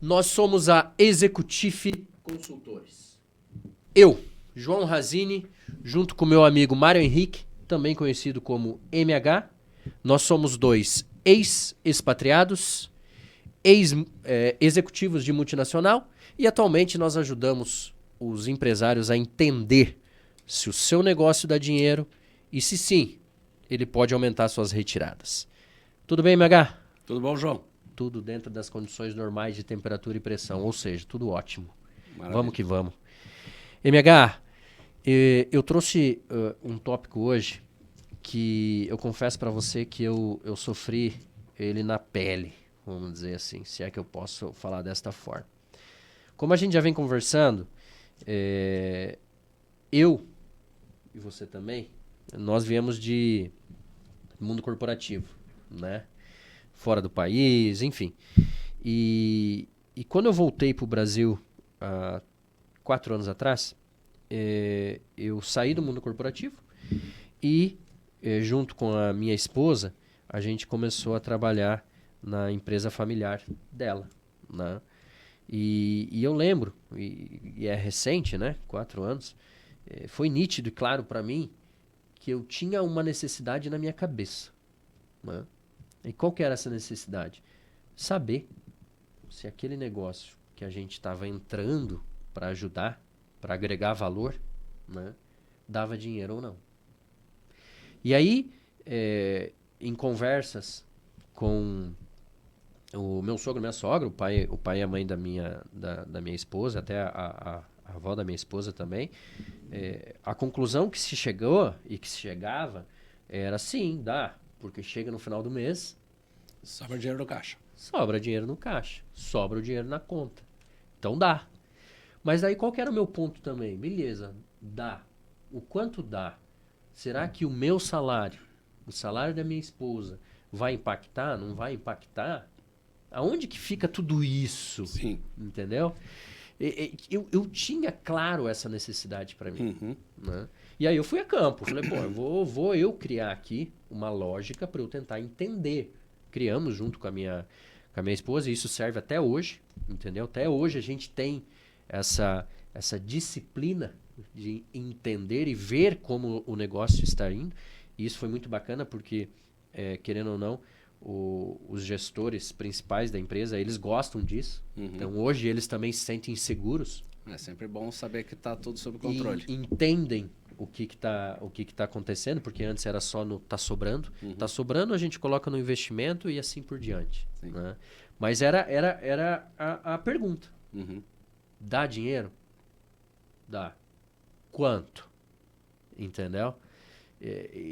Nós somos a Executive Consultores. Eu, João Razini, junto com meu amigo Mário Henrique, também conhecido como MH, nós somos dois ex-expatriados, ex-executivos de multinacional e atualmente nós ajudamos os empresários a entender se o seu negócio dá dinheiro e se sim, ele pode aumentar suas retiradas. Tudo bem, MH? Tudo bom, João? Tudo dentro das condições normais de temperatura e pressão, ou seja, tudo ótimo. Maravilha. Vamos que vamos. MH, eu trouxe um tópico hoje que eu confesso para você que eu sofri ele na pele, vamos dizer assim, se é que eu posso falar desta forma. Como a gente já vem conversando, eu e você também, nós viemos de mundo corporativo, né? Fora do país, enfim. E quando eu voltei para o Brasil há 4 anos atrás, eu saí do mundo corporativo e, junto com a minha esposa, a gente começou a trabalhar na empresa familiar dela, né? E eu lembro, e é recente, né? 4 anos, foi nítido e claro para mim que eu tinha uma necessidade na minha cabeça, né? E qual que era essa necessidade? Saber se aquele negócio que a gente estava entrando para ajudar, para agregar valor, né, dava dinheiro ou não. E aí, em conversas com o meu sogro e minha sogra, o pai e a mãe da minha esposa, até a avó da minha esposa também, a conclusão que se chegou e que se chegava era sim, dá, porque chega no final do mês, Sobra dinheiro no caixa. sobra dinheiro no caixa, sobra o dinheiro na conta. Então dá. Mas aí qual que era o meu ponto também? Beleza, dá. O quanto dá? Será que o meu salário, o salário da minha esposa, vai impactar? Não vai impactar? Aonde que fica tudo isso? Sim. Entendeu? Eu tinha claro essa necessidade para mim. Uhum. Né? E aí eu fui a campo. Falei, pô, vou eu criar aqui uma lógica para eu tentar entender. Criamos junto com a minha esposa e isso serve até hoje, entendeu? Até hoje a gente tem essa disciplina de entender e ver como o negócio está indo. E isso foi muito bacana porque, querendo ou não, os gestores principais da empresa, eles gostam disso. Uhum. Então hoje eles também se sentem seguros. É sempre bom saber que está tudo sob controle. E entendem o que tá acontecendo, porque antes era só no tá sobrando. Uhum. Tá sobrando, a gente coloca no investimento e assim por diante. Sim. Né? Mas era a pergunta. Uhum. Dá dinheiro? Dá. Quanto? Entendeu?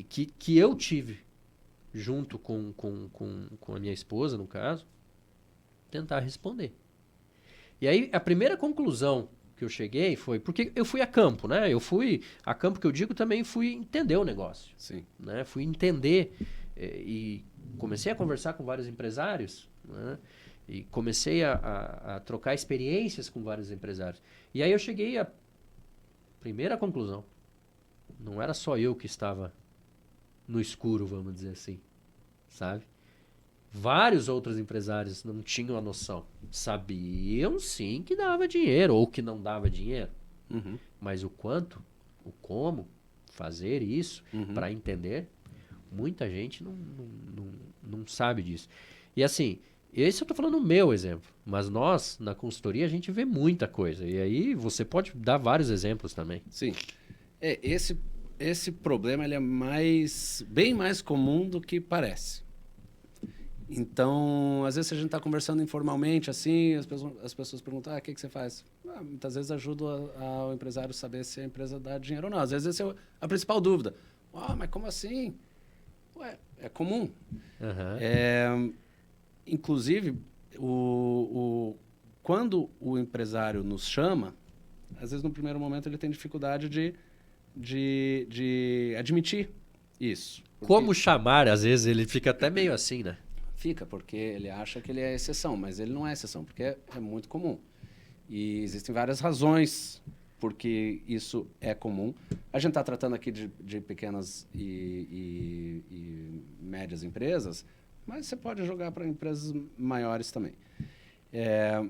Que eu tive, junto com a minha esposa, no caso, tentar responder. E aí, a primeira conclusão que eu cheguei foi... Porque eu fui a campo, né? Eu fui... A campo que eu digo, também fui entender o negócio. Sim. Né? Fui entender e comecei a conversar com vários empresários, né? E comecei a trocar experiências com vários empresários. E aí eu cheguei à primeira conclusão. Não era só eu que estava no escuro, vamos dizer assim, sabe? Vários outros empresários não tinham a noção. Sabiam sim que dava dinheiro ou que não dava dinheiro. Uhum. Mas o quanto, o como fazer isso para entender, muita gente não sabe disso. E assim, esse eu estou falando o meu exemplo. Mas nós, na consultoria, a gente vê muita coisa. E aí você pode dar vários exemplos também. Sim. Esse problema ele é bem mais comum do que parece. Então, às vezes a gente está conversando informalmente, assim, as pessoas perguntam, o que você faz? Muitas vezes ajudo o empresário a saber se a empresa dá dinheiro ou não. Às vezes essa é a principal dúvida. Mas como assim? Ué, é comum. Uhum. Inclusive, quando o empresário nos chama, às vezes no primeiro momento ele tem dificuldade de admitir isso. Como chamar, às vezes ele fica até meio assim, né? Fica, porque ele acha que ele é exceção, mas ele não é exceção, porque é muito comum. E existem várias razões porque isso é comum. A gente está tratando aqui de pequenas e médias empresas, mas você pode jogar para empresas maiores também.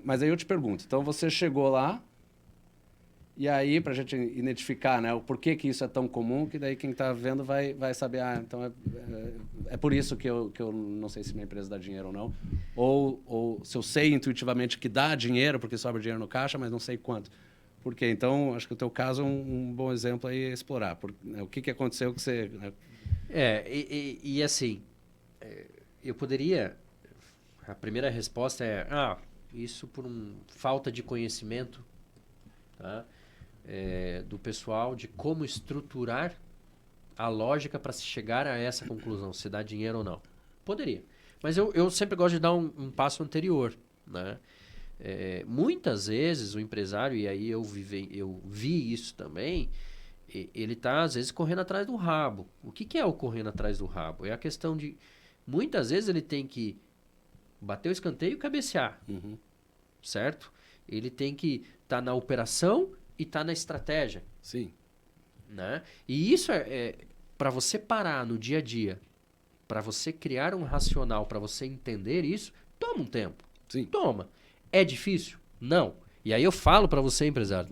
Mas aí eu te pergunto, então você chegou lá, e aí, para a gente identificar, né, o porquê que isso é tão comum, que daí quem está vendo vai saber, então é por isso que eu não sei se minha empresa dá dinheiro ou não. Ou se eu sei intuitivamente que dá dinheiro, porque sobra dinheiro no caixa, mas não sei quanto. Por quê? Então, acho que o teu caso é um bom exemplo aí explorar. Né, o que aconteceu que você... Né? E assim, eu poderia... A primeira resposta é, isso por falta de conhecimento, tá? Do pessoal de como estruturar a lógica para se chegar a essa conclusão, se dá dinheiro ou não. Poderia. Mas eu sempre gosto de dar um passo anterior, né? Muitas vezes o empresário, e aí eu vi isso também, ele está às vezes correndo atrás do rabo. O que é o correndo atrás do rabo? É a questão de, muitas vezes ele tem que bater o escanteio e cabecear, certo? Ele tem que estar na operação e estar na estratégia. Sim. Né? E isso para você parar no dia a dia, para você criar um racional, para você entender isso, toma um tempo. Sim. Toma. É difícil? Não. E aí eu falo para você, empresário,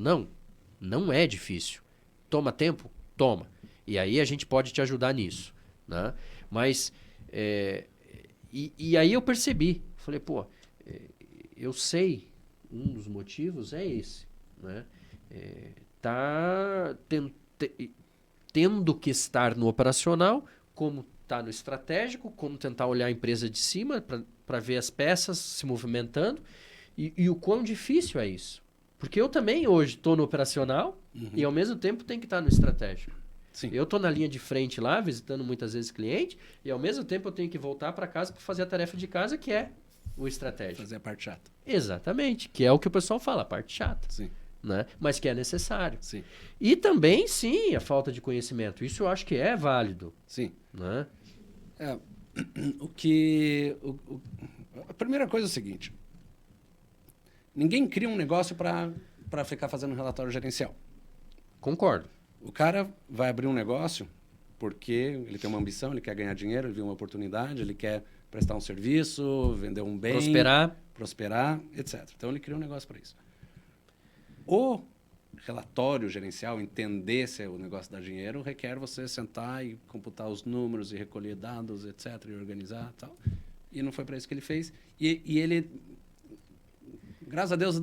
não é difícil. Toma tempo? Toma. E aí a gente pode te ajudar nisso. Né? Mas, e aí eu percebi, falei, eu sei, um dos motivos é esse, né? Tá tendo que estar no operacional, como tá no estratégico, como tentar olhar a empresa de cima para ver as peças se movimentando, e o quão difícil é isso. Porque eu também hoje estou no operacional e ao mesmo tempo tenho que estar no estratégico. Sim. Eu estou na linha de frente lá, visitando muitas vezes cliente, e ao mesmo tempo eu tenho que voltar para casa para fazer a tarefa de casa, que é o estratégico. Fazer a parte chata. Exatamente, que é o que o pessoal fala, a parte chata. Sim. Né? Mas que é necessário. Sim. E também, sim, a falta de conhecimento. Isso eu acho que é válido. Sim. Né? A primeira coisa é o seguinte. Ninguém cria um negócio para ficar fazendo relatório gerencial. Concordo. O cara vai abrir um negócio porque ele tem uma ambição, ele quer ganhar dinheiro, ele viu uma oportunidade, ele quer prestar um serviço, vender um bem... Prosperar, etc. Então, ele cria um negócio para isso. O relatório gerencial, entender se o negócio dá dinheiro, requer você sentar e computar os números e recolher dados, etc., e organizar e tal. E não foi para isso que ele fez. E ele, graças a Deus,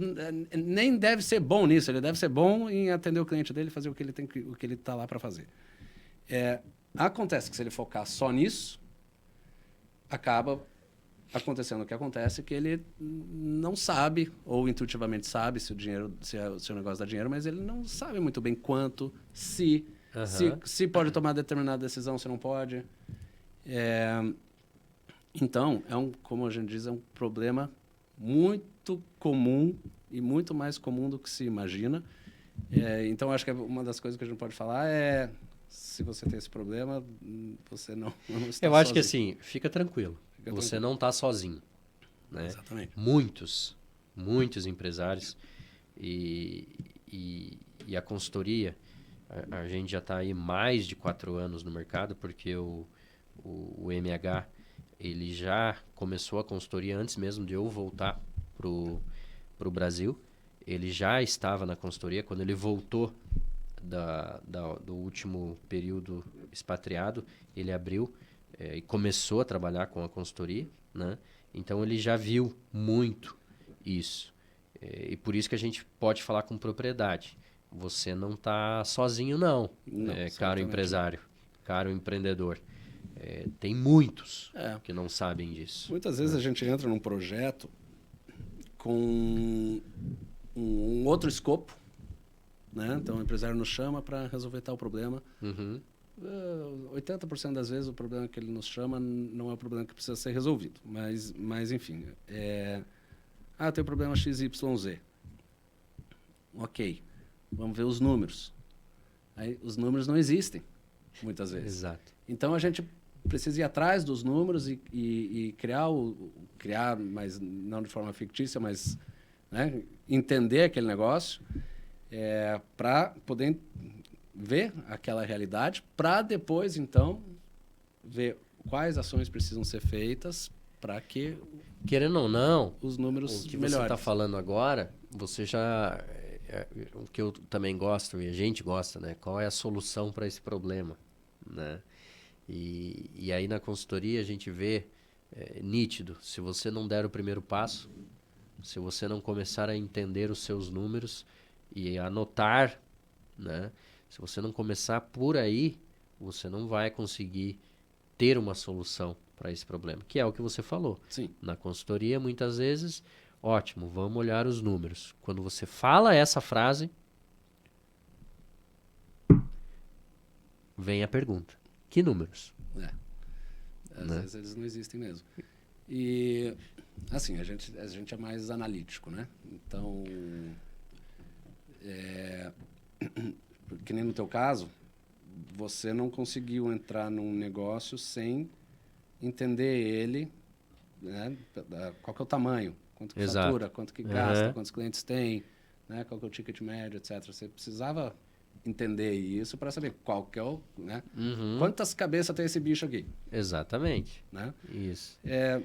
nem deve ser bom nisso. Ele deve ser bom em atender o cliente dele, fazer o que ele está lá para fazer. Acontece que se ele focar só nisso, acaba acontecendo o que acontece, que ele não sabe, ou intuitivamente sabe se o negócio dá dinheiro, mas ele não sabe muito bem quanto, se pode tomar determinada decisão, se não pode. Então, como a gente diz, é um problema muito comum e muito mais comum do que se imagina. Então, acho que uma das coisas que a gente pode falar é, se você tem esse problema, você não está Eu acho sozinho. que assim, fica tranquilo. Você não está sozinho. Né? Exatamente. Muitos empresários e a consultoria, a gente já está aí mais de 4 anos no mercado, porque o MH ele já começou a consultoria antes mesmo de eu voltar pro Brasil. Ele já estava na consultoria quando ele voltou do último período expatriado, ele abriu e começou a trabalhar com a consultoria, né? Então ele já viu muito isso. E por isso que a gente pode falar com propriedade. Você não está sozinho, não, caro empresário, caro empreendedor. Tem muitos que não sabem disso. Muitas vezes a gente entra num projeto com um outro escopo, né? Então o empresário nos chama para resolver tal problema. 80% das vezes o problema que ele nos chama não é o problema que precisa ser resolvido. Mas enfim. Tem o problema XYZ. Ok. Vamos ver os números. Aí, os números não existem, muitas vezes. Exato. Então, a gente precisa ir atrás dos números e criar, mas não de forma fictícia, mas né, entender aquele negócio para poder ver aquela realidade, para depois, então, ver quais ações precisam ser feitas para que Querendo ou não, os números o que melhorem. você está falando agora, você já... o que eu também gosto, e a gente gosta, né? Qual é a solução para esse problema, né? E aí na consultoria a gente vê nítido, se você não der o primeiro passo, se você não começar a entender os seus números e anotar, né? Se você não começar por aí, você não vai conseguir ter uma solução para esse problema, que é o que você falou. Sim. Na consultoria, muitas vezes, ótimo, vamos olhar os números. Quando você fala essa frase, vem a pergunta: que números? Às vezes eles não existem mesmo. E, assim, a gente é mais analítico, né? Então, que nem no teu caso, você não conseguiu entrar num negócio sem entender ele, né? Qual que é o tamanho, quanto que Exato. fatura, quanto que gasta, quantos clientes tem, né? Qual que é o ticket médio, etc. Você precisava entender isso para saber qual que é o, né? Quantas cabeças tem esse bicho aqui, Exatamente. né? Isso.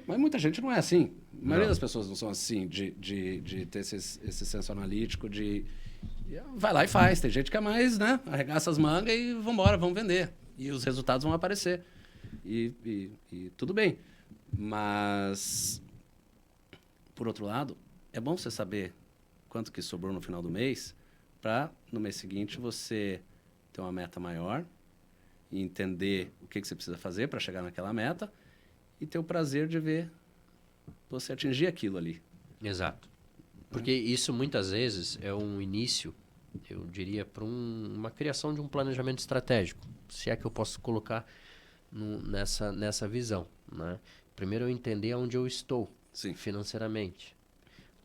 Mas muita gente não é assim. A maioria Não. das pessoas não são assim, de ter esse senso analítico, de vai lá e faz. Tem gente que é mais, né? Arregaça as mangas e vambora, vamos vender. E os resultados vão aparecer. E tudo bem. Mas, por outro lado, é bom você saber quanto que sobrou no final do mês, para no mês seguinte você ter uma meta maior e entender o que você precisa fazer para chegar naquela meta e ter o prazer de ver você atingir aquilo ali. Exato. Porque isso muitas vezes é um início, eu diria, para uma criação de um planejamento estratégico, se é que eu posso colocar nessa visão, né? Primeiro eu entender onde eu estou financeiramente.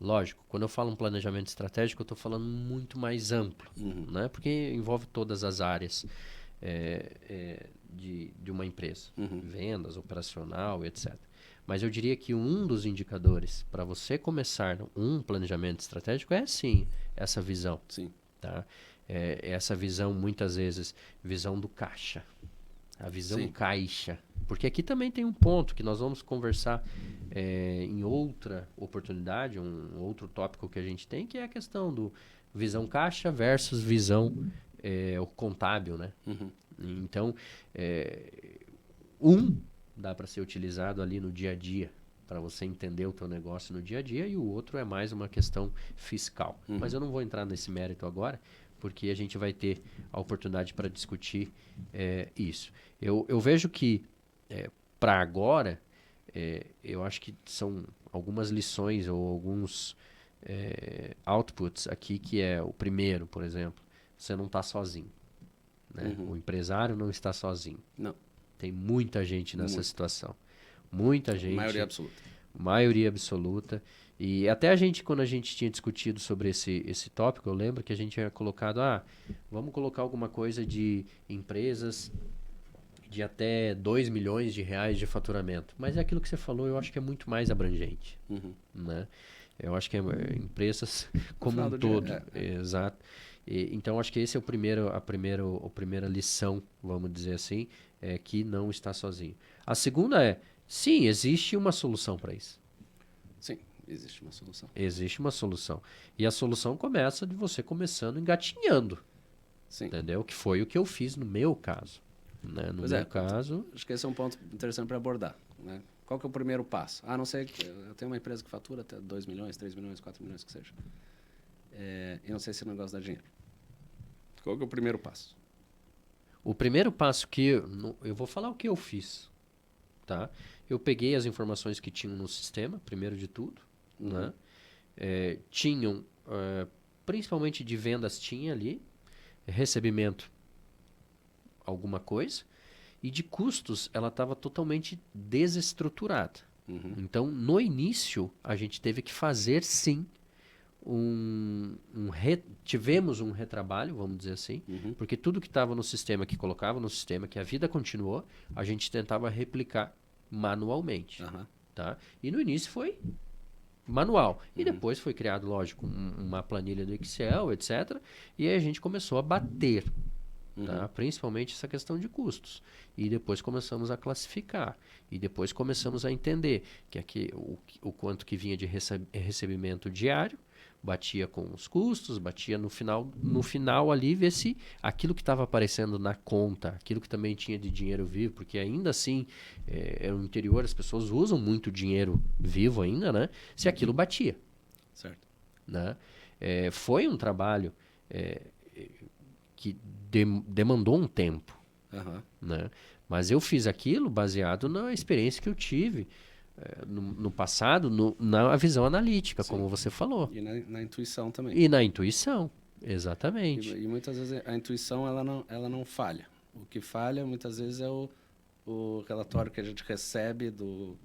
Lógico, quando eu falo um planejamento estratégico, eu estou falando muito mais amplo, né? Porque envolve todas as áreas de uma empresa, vendas, operacional, etc. Mas eu diria que um dos indicadores para você começar um planejamento estratégico é, sim, essa visão. Sim. Tá? Essa visão, muitas vezes, visão do caixa. A visão caixa. Porque aqui também tem um ponto que nós vamos conversar em outra oportunidade, um outro tópico que a gente tem, que é a questão do visão caixa versus visão contábil, né? Então, dá para ser utilizado ali no dia a dia, para você entender o teu negócio no dia a dia, e o outro é mais uma questão fiscal. Mas eu não vou entrar nesse mérito agora, porque a gente vai ter a oportunidade para discutir isso. Eu vejo que, para agora, eu acho que são algumas lições ou alguns outputs aqui, que é o primeiro, por exemplo, você não está sozinho. Né? O empresário não está sozinho. Não. Tem muita gente nessa situação. Muita gente. Maioria absoluta. Maioria absoluta. E até quando a gente tinha discutido sobre esse tópico, eu lembro que a gente tinha colocado, vamos colocar alguma coisa de empresas de até 2 milhões de reais de faturamento. Mas é aquilo que você falou, eu acho que é muito mais abrangente. Né? Eu acho que empresas como um todo. Exato. Então, acho que esse é a primeira lição, vamos dizer assim, que não está sozinho. A segunda sim, existe uma solução para isso. Sim, existe uma solução. Existe uma solução. E a solução começa de você começando engatinhando. Sim. Entendeu? Que foi o que eu fiz no meu caso. Né? No meu caso... Acho que esse é um ponto interessante para abordar. Né? Qual que é o primeiro passo? Não sei, eu tenho uma empresa que fatura até 2 milhões, 3 milhões, 4 milhões, que seja. E não sei se o negócio dá dinheiro. Qual que é o primeiro passo? O primeiro passo que eu vou falar o que eu fiz. Tá? Eu peguei as informações que tinham no sistema, primeiro de tudo. Né? Tinham, principalmente de vendas, tinha ali, recebimento, alguma coisa, e de custos ela estava totalmente desestruturada. Então, no início, a gente teve que fazer, sim, tivemos um retrabalho, vamos dizer assim, porque tudo que estava no sistema, que colocava no sistema, que a vida continuou, a gente tentava replicar manualmente. Tá? E no início foi manual. E depois foi criado, lógico, uma planilha do Excel, etc. E aí a gente começou a bater. tá? Principalmente essa questão de custos. E depois começamos a classificar. E depois começamos a entender que aqui, o quanto que vinha de recebimento diário, batia com os custos, batia no final ali, ver se aquilo que estava aparecendo na conta, aquilo que também tinha de dinheiro vivo, porque ainda assim, no interior as pessoas usam muito dinheiro vivo ainda, né? Se aquilo batia. Certo. Né? Foi um trabalho que demandou um tempo, né? Mas eu fiz aquilo baseado na experiência que eu tive no passado, na visão analítica, Sim. como você falou. E na intuição também. E na intuição, exatamente. E muitas vezes a intuição ela não falha. O que falha muitas vezes é o relatório que a gente recebe do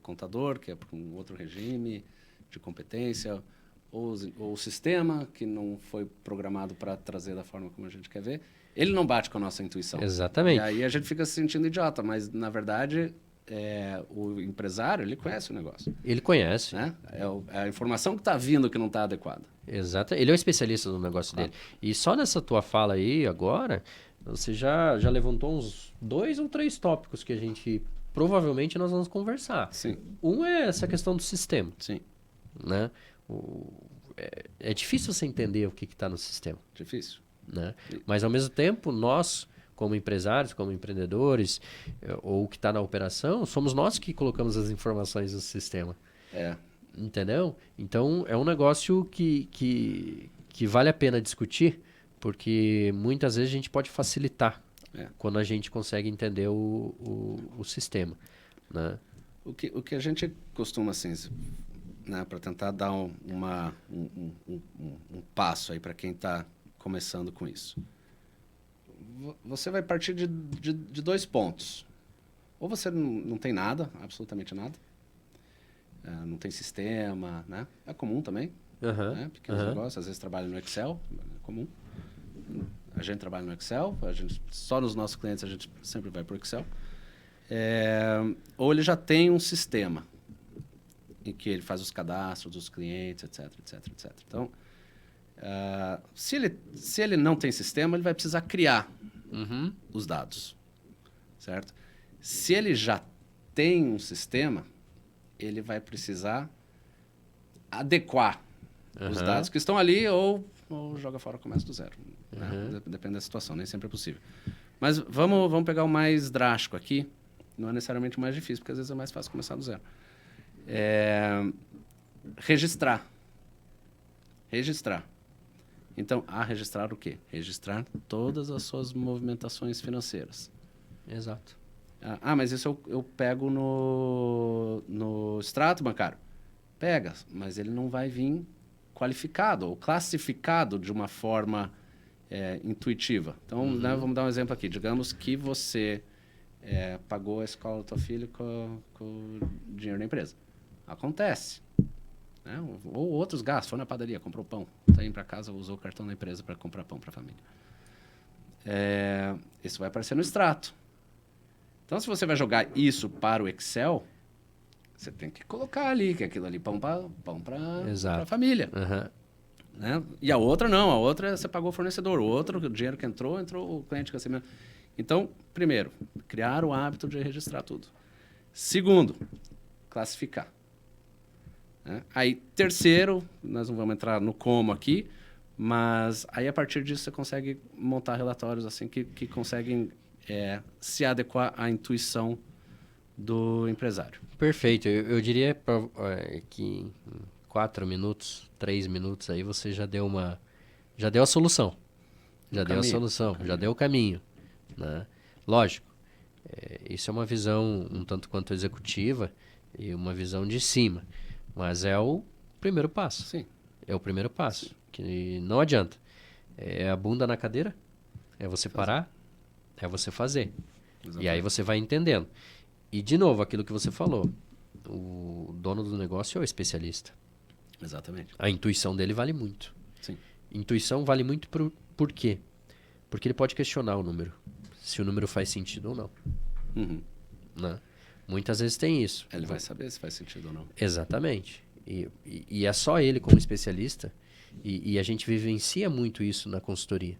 contador, que é para um outro regime de competência, ou o sistema que não foi programado para trazer da forma como a gente quer ver. Ele não bate com a nossa intuição. Exatamente. E aí a gente fica se sentindo idiota, mas na verdade o empresário, ele conhece o negócio. Ele conhece. Né? É a informação que está vindo que não está adequada. Exato. Ele é o especialista no negócio dele. E só nessa tua fala aí agora, você já levantou uns 2 ou 3 tópicos que a gente provavelmente nós vamos conversar. Sim. Um é essa questão do sistema. Sim. Né? É difícil você entender o que está no sistema. Difícil. Né? Mas ao mesmo tempo, nós, como empresários, como empreendedores, ou o que está na operação, somos nós que colocamos as informações no sistema. Entendeu? Então, é um negócio que vale a pena discutir, porque muitas vezes a gente pode facilitar quando a gente consegue entender o sistema. Né? O que a gente costuma, assim, né, para tentar dar um passo aí para quem está começando com isso. Você vai partir de 2 pontos. Ou você não tem nada, absolutamente nada. Não tem sistema, né? É comum também. Né? Pequenos negócios, às vezes trabalha no Excel, é comum. A gente trabalha no Excel, só nos nossos clientes a gente sempre vai para o Excel. Ou ele já tem um sistema em que ele faz os cadastros dos clientes, etc, etc, etc. Então, se ele não tem sistema, ele vai precisar criar os dados, certo? Se ele já tem um sistema, ele vai precisar adequar os dados que estão ali ou joga fora, começa do zero. Né? Depende da situação, nem sempre é possível. Mas vamos pegar o mais drástico aqui. Não é necessariamente o mais difícil, porque às vezes é mais fácil começar do zero. Registrar. Então, registrar o quê? Registrar todas as suas movimentações financeiras. Exato. Mas isso eu pego no extrato bancário. Pega, mas ele não vai vir qualificado ou classificado de uma forma intuitiva. Então, né, vamos dar um exemplo aqui. Digamos que você pagou a escola do teu filho com o dinheiro da empresa. Acontece. Né? Ou outros gastos. Foi na padaria, comprou pão. Está indo para casa, usou o cartão da empresa para comprar pão para a família. Isso vai aparecer no extrato. Então, se você vai jogar isso para o Excel, você tem que colocar ali, que aquilo ali pão para a família. Né? E a outra não, a outra você pagou o fornecedor, o outro, o dinheiro que entrou o cliente que recebeu. Então, primeiro, criar o hábito de registrar tudo. Segundo, classificar. Né? Aí, terceiro, nós não vamos entrar no como aqui, mas aí a partir disso você consegue montar relatórios assim que conseguem se adequar à intuição do empresário. Perfeito. Eu diria que em 4 minutos, 3 minutos aí você já deu a solução. Já deu o caminho. Né? Lógico, isso é uma visão um tanto quanto executiva e uma visão de cima. Mas é o primeiro passo. Sim. É o primeiro passo. Que não adianta. É a bunda na cadeira, é você parar, é você fazer. Exatamente. E aí você vai entendendo. E, de novo, aquilo que você falou. O dono do negócio é o especialista. Exatamente. A intuição dele vale muito. Sim. Intuição vale muito por quê? Porque ele pode questionar o número. Se o número faz sentido ou não. Né? Muitas vezes tem isso. Ele vai saber se faz sentido ou não. Exatamente. E é só ele como especialista. E a gente vivencia muito isso na consultoria.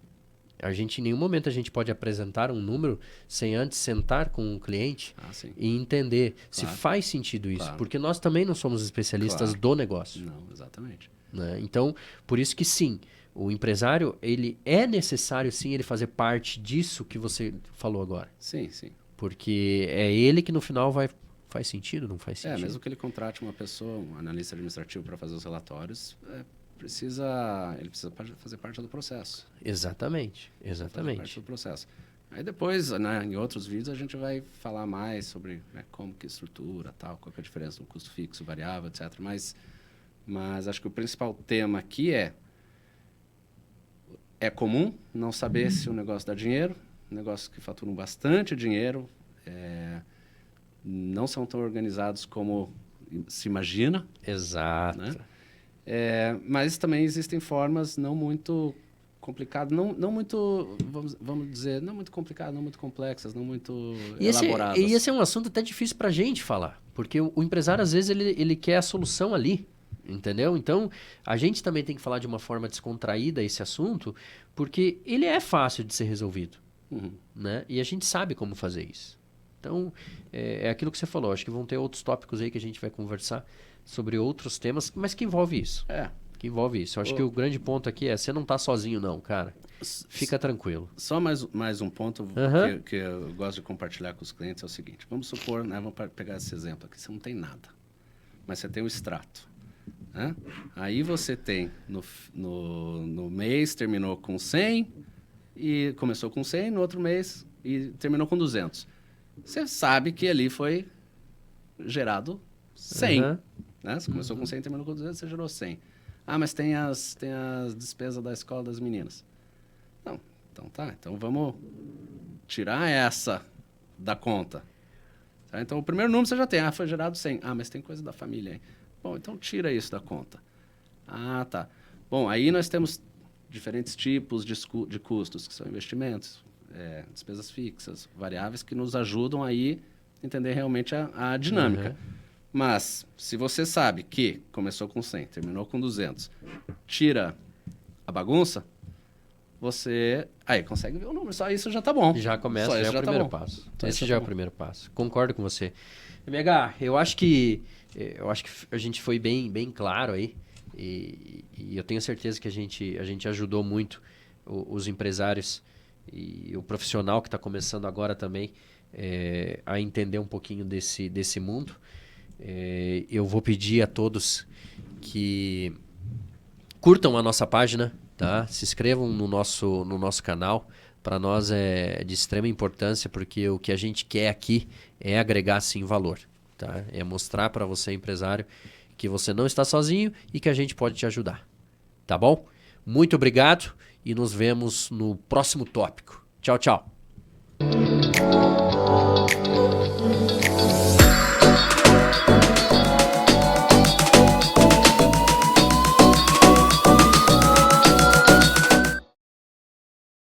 A gente, em nenhum momento, a gente pode apresentar um número sem antes sentar com o cliente e entender se faz sentido isso. Porque nós também não somos especialistas do negócio. Não, exatamente. Né? Então, por isso que sim, o empresário, ele é necessário sim ele fazer parte disso que você falou agora. Sim, sim. Porque é ele que no final faz sentido, não faz sentido. Mesmo que ele contrate uma pessoa, um analista administrativo para fazer os relatórios, ele precisa fazer parte do processo. Exatamente. Fazer parte do processo. Aí depois, né, em outros vídeos, a gente vai falar mais sobre, né, como que estrutura, tal, qual que é a diferença do custo fixo, variável, etc. Mas acho que o principal tema aqui é comum não saber se o negócio dá dinheiro, negócios que faturam bastante dinheiro, não são tão organizados como se imagina. Exato. Né? Mas também existem formas não muito complicadas, não muito, vamos dizer, não muito complicadas, não muito complexas, não muito elaboradas. E esse é um assunto até difícil para a gente falar, porque o empresário, às vezes, ele quer a solução ali, entendeu? Então, a gente também tem que falar de uma forma descontraída esse assunto, porque ele é fácil de ser resolvido, né? E a gente sabe como fazer isso. Então, é aquilo que você falou. Acho que vão ter outros tópicos aí que a gente vai conversar sobre outros temas, mas que envolve isso. Que envolve isso. Eu acho que o grande ponto aqui você não tá sozinho não, cara. Fica tranquilo. Só mais um ponto que eu gosto de compartilhar com os clientes é o seguinte. Vamos supor, né, vamos pegar esse exemplo aqui. Você não tem nada, mas você tem o extrato. Né? Aí você tem, no mês, terminou com 100, e começou com 100, no outro mês, e terminou com 200. Você sabe que ali foi gerado 100. Né? Você começou com 100, terminou com 200, você gerou 100. Ah, mas tem as despesas da escola das meninas. Não, então tá. Então vamos tirar essa da conta. Tá? Então o primeiro número você já tem. Ah, foi gerado 100. Ah, mas tem coisa da família aí. Bom, então tira isso da conta. Ah, tá. Bom, aí nós temos diferentes tipos de custos, que são investimentos, despesas fixas, variáveis, que nos ajudam aí a entender realmente a dinâmica. Mas, se você sabe que começou com 100, terminou com 200, tira a bagunça, você aí consegue ver o número. Só isso já tá bom. Já começa, já é o primeiro passo. Esse já é o primeiro passo. Concordo com você. MH, eu acho que a gente foi bem claro aí. E eu tenho certeza que a gente ajudou muito os empresários e o profissional que está começando agora também a entender um pouquinho desse mundo. Eu vou pedir a todos que curtam a nossa página, tá? Se inscrevam no nosso canal. Para nós é de extrema importância, porque o que a gente quer aqui é agregar sim valor, tá? É mostrar para você, empresário, que você não está sozinho e que a gente pode te ajudar, tá bom? Muito obrigado e nos vemos no próximo tópico. Tchau, tchau.